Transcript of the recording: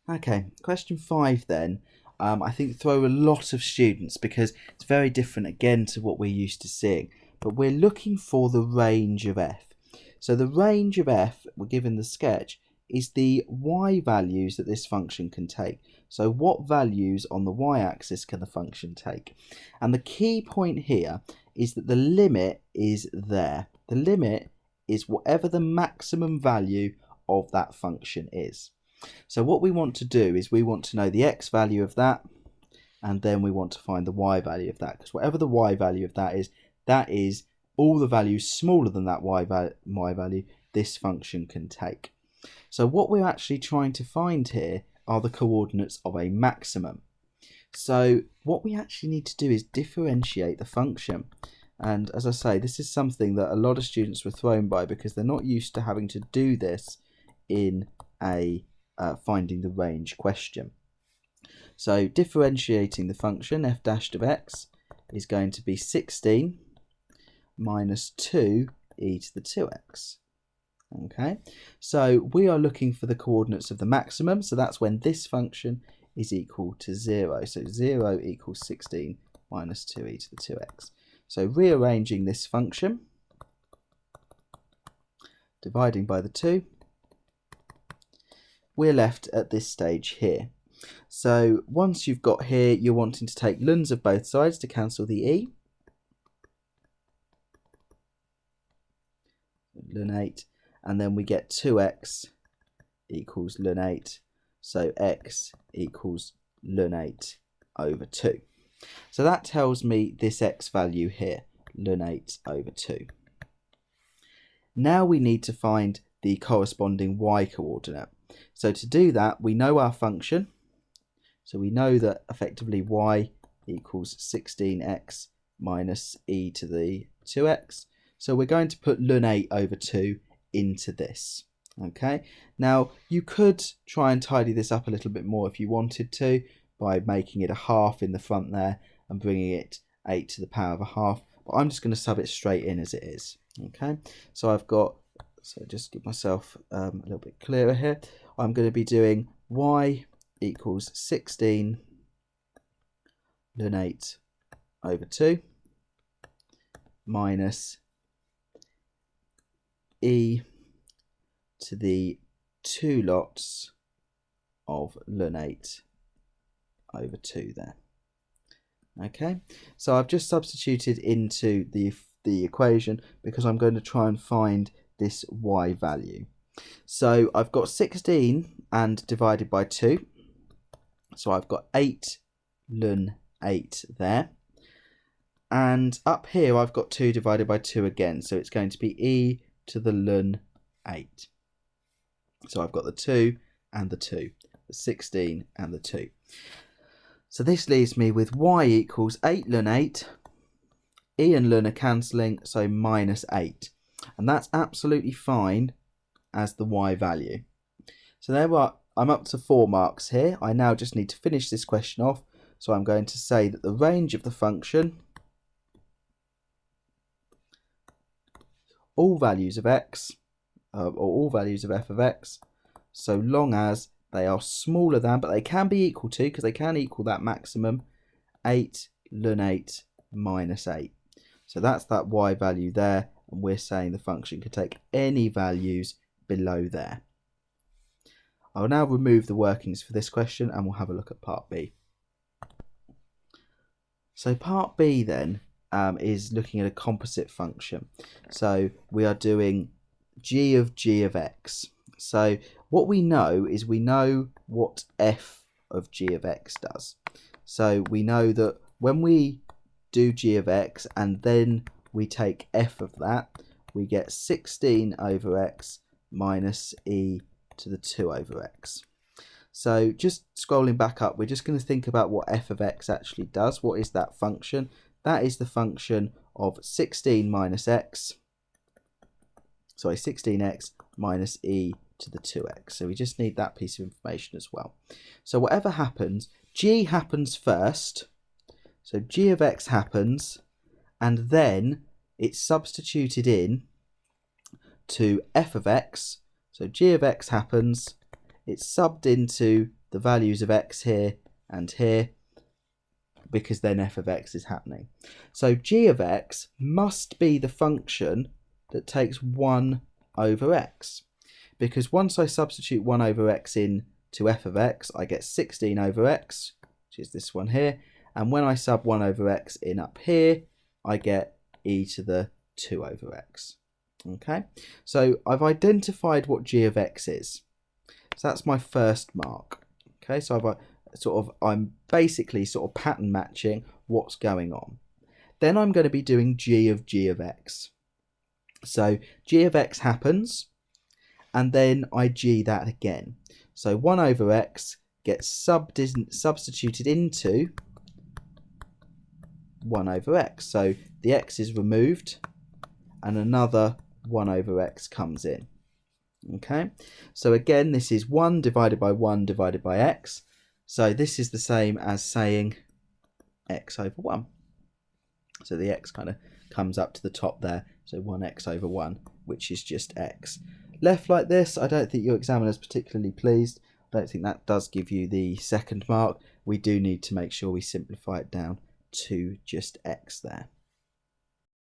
Okay, question 5 then. I think throw a lot of students because it's very different again to what we're used to seeing. But we're looking for the range of f. So the range of f, we're given the sketch, is the y values that this function can take. So what values on the y-axis can the function take? And the key point here is that the limit is there. The limit is whatever the maximum value of that function is. So what we want to do is we want to know the x value of that, and then we want to find the y value of that, because whatever the y value of that is all the values smaller than that y value this function can take. So what we're actually trying to find here are the coordinates of a maximum. So what we actually need to do is differentiate the function. And as I say, this is something that a lot of students were thrown by because they're not used to having to do this in a finding the range question. So differentiating the function f dashed of x is going to be 16 minus 2 e to the 2x. Okay, so we are looking for the coordinates of the maximum, so that's when this function is equal to 0. So 0 equals 16 minus 2e to the 2x. So rearranging this function, dividing by the 2, we're left at this stage here. So once you've got here, you're wanting to take luns of both sides to cancel the e. Ln 8, and then we get 2x equals ln 8, so x equals ln 8 over 2. So that tells me this x value here, ln 8 over 2. Now we need to find the corresponding y coordinate. So to do that, we know our function, so we know that effectively y equals 16x minus e to the 2x. So we're going to put ln 8 over 2 into this. Okay, now you could try and tidy this up a little bit more if you wanted to by making it a half in the front there and bringing it 8 to the power of a half, but I'm just going to sub it straight in as it is. Okay, so I've got, so just give myself a little bit clearer here, I'm going to be doing y equals 16 ln 8 over 2 minus e to the 2 lots of ln 8 over 2 there. Okay, so I've just substituted into the equation because I'm going to try and find this y value. So I've got 16 and divided by 2, so I've got 8 ln 8 there, and up here I've got 2 divided by 2 again, so it's going to be e to the ln 8. So I've got the 2 and the 2, the 16 and the 2. So this leaves me with y equals 8 ln 8, e and ln are cancelling, so minus 8. And that's absolutely fine as the y value. So there I'm up to 4 marks here. I now just need to finish this question off. So I'm going to say that the range of the function, all values of x, or all values of f of x, so long as they are smaller than, but they can be equal to, because they can equal that maximum, 8 ln 8 minus 8. So that's that y value there, and we're saying the function can take any values below there. I'll now remove the workings for this question and we'll have a look at part B. So part B then is looking at a composite function. So we are doing g of x. So what we know is we know what f of g of x does. So we know that when we do g of x and then we take f of that, we get 16 over x minus e to the 2 over x. So just scrolling back up, we're just going to think about what f of x actually does. What is that function? That is the function of 16 minus x, sorry, 16x minus e to the 2x. So we just need that piece of information as well. So whatever happens, g happens first. So g of x happens, and then it's substituted in to f of x. So g of x happens, it's subbed into the values of x here and here, because then f of x is happening. So g of x must be the function that takes 1 over x, because once I substitute 1 over x in to f of x, I get 16 over x, which is this one here, and when I sub 1 over x in up here, I get e to the 2 over x. Okay, so I've identified what g of x is. So that's my first mark. Okay, so I'm basically sort of pattern matching what's going on. Then I'm going to be doing g of x. So g of x happens, and then I g that again. So 1 over x gets substituted into 1 over x. So the x is removed, and another 1 over x comes in. Okay, so again, this is 1 divided by 1 divided by x. So this is the same as saying x over 1. So the x kind of comes up to the top there. So 1x over 1, which is just x. Left like this, I don't think your examiner is particularly pleased. I don't think that does give you the second mark. We do need to make sure we simplify it down to just x there.